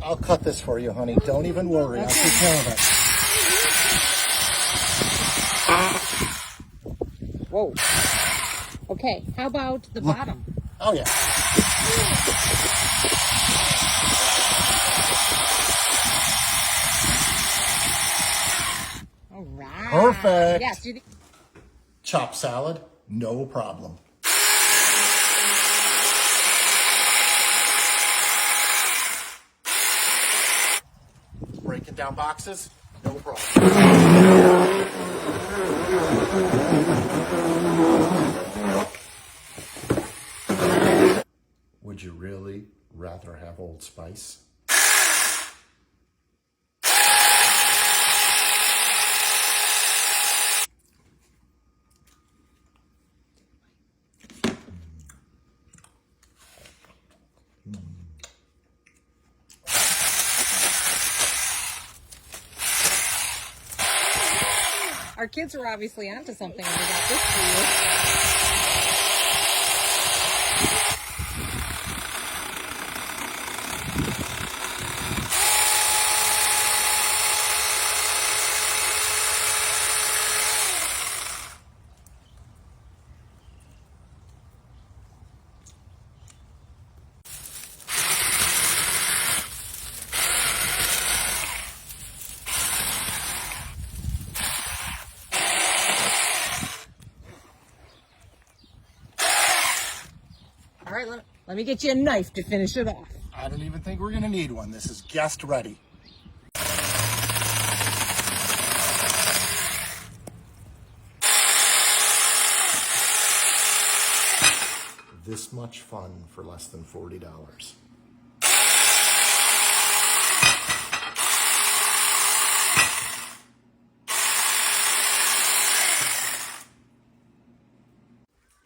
I'll cut this for you, honey. Don't even worry. I'll take care of it. Whoa. Okay, how about the bottom? Oh, yeah. All right. Perfect. Yes. Chopped salad, no problem. Breaking down boxes, no problem. Would you really rather have Old Spice? Our kids were obviously onto something when we got this for you. All right, let me get you a knife to finish it off. I don't even think we're gonna need one. This is guest ready. This much fun for less than $40.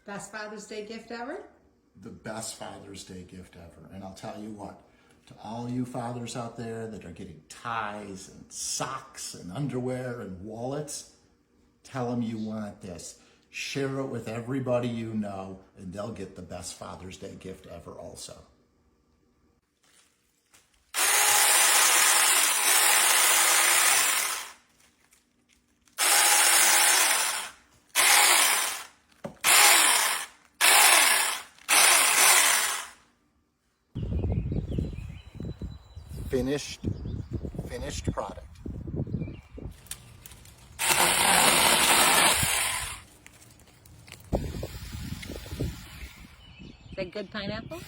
Best Father's Day gift ever? The best Father's Day gift ever. And I'll tell you what, to all you fathers out there that are getting ties and socks and underwear and wallets, tell them you want this. Share it with everybody you know, and they'll get the best Father's Day gift ever also. Finished product. Is that good pineapple?